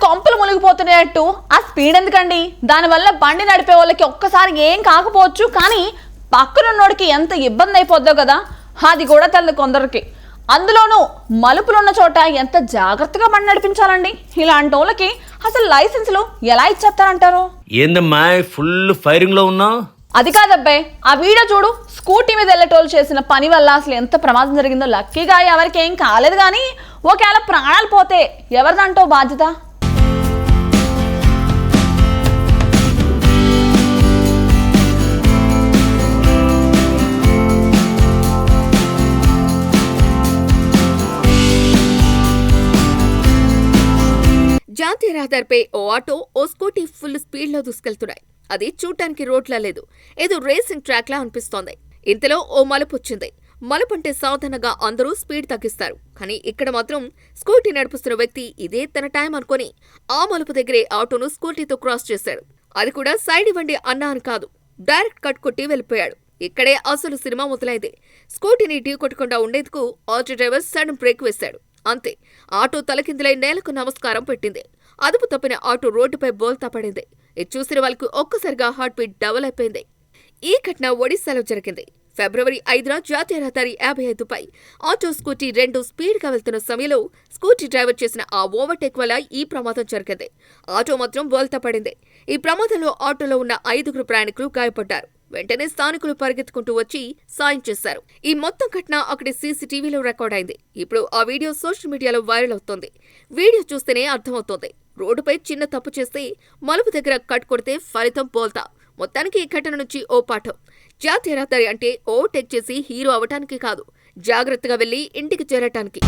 కొంపలు మునిగిపోతున్నట్టు ఆ స్పీడ్ ఎందుకండి? దానివల్ల బండి నడిపే వాళ్ళకి ఒక్కసారి ఏం కాకపోవచ్చు, కానీ పక్కనున్నోడికి ఎంత ఇబ్బంది అయిపోద్దో కదా, అది కూడా తెల్ల కొందరికి. అందులోనూ మలుపులున్న చోట ఎంత జాగ్రత్తగా బండి నడిపించాలండి. ఇలాంటి వాళ్ళకి అసలు లైసెన్సులు ఎలా ఇచ్చేస్తారంటారు? ఏందమ్మా ఫుల్ ఫైరింగ్ లో ఉన్నావు? అది కాదబ్బాయి, ఆ వీడియో చూడు. స్కూటీ మీద వెళ్ళేటోళ్ళు చేసిన పని వల్ల అసలు ఎంత ప్రమాదం జరిగిందో. లక్కీగా ఎవరికి ఏం కాలేదు, కానీ ఒకవేళ ప్రాణాలు పోతే ఎవరిదంటో బాధ్యత? జాతీయ రహదారిపై ఓ ఆటో, ఓ స్కూటీ ఫుల్ స్పీడ్లో దూసుకెళ్తున్నాయి. అది చూడ్డానికి రోడ్లా లేదు, ఏదో రేసింగ్ ట్రాక్ లా అనిపిస్తోంది. ఇంతలో ఓ మలుపు వచ్చింది. మలుపు అంటే సాధారణంగా అందరూ స్పీడ్ తగ్గిస్తారు, కానీ ఇక్కడ మాత్రం స్కూటీ నడిపిస్తున్న వ్యక్తి ఇదే తన టైం అనుకుని ఆ మలుపు దగ్గరే ఆటోను స్కూటీతో క్రాస్ చేశాడు. అది కూడా సైడ్ ఇవ్వండి అన్నా అని కాదు, డైరెక్ట్ కట్ కొట్టి వెళ్ళిపోయాడు. ఇక్కడే అసలు సినిమా మొదలైంది. స్కూటీని ఢీ కొట్టకుండా ఉండేందుకు ఆటో డ్రైవర్ సడన్ బ్రేక్ వేశాడు. అంతే, ఆటో తలకిందులై నేలకు నమస్కారం పెట్టింది. అదుపు తప్పిన ఆటో రోడ్డుపై బోల్తా పడింది. ఇది చూసిన వాళ్ళకు ఒక్కసారిగా హార్ట్ బీట్ డబుల్ అయిపోయింది. ఈ ఘటన ఒడిశాలో జరిగింది. ఫిబ్రవరి 5న జాతీయ రహదారి 55పై ఆటో, స్కూటీ రెండు స్పీడ్గా వెళ్తున్న సమయంలో స్కూటీ డ్రైవర్ చేసిన ఆ ఓవర్టేక్ వల్ల ఈ ప్రమాదం జరిగింది. ఆటో మాత్రం బోల్తా పడింది. ఈ ప్రమాదంలో ఆటోలో ఉన్న 5 ప్రయాణికులు గాయపడ్డారు. వెంటనే స్థానికులు పరిగెత్తుకుంటూ వచ్చి సాయం చేశారు. ఈ మొత్తం ఘటన అక్కడి సీసీటీవీలో రికార్డ్ అయింది. ఇప్పుడు ఆ వీడియో సోషల్ మీడియాలో వైరల్ అవుతోంది. వీడియో చూస్తేనే అర్థమవుతోంది, రోడ్డుపై చిన్న తప్పు చేస్తే మలుపు దగ్గర కట్ కొడితే ఫలితం బోల్తా. మొత్తానికి ఈ ఘటన నుంచి ఓ పాఠం. జాతీయ రహదారి అంటే ఓవర్టేక్ చేసి హీరో అవటానికి కాదు, జాగ్రత్తగా వెళ్లి ఇంటికి చేరటానికి.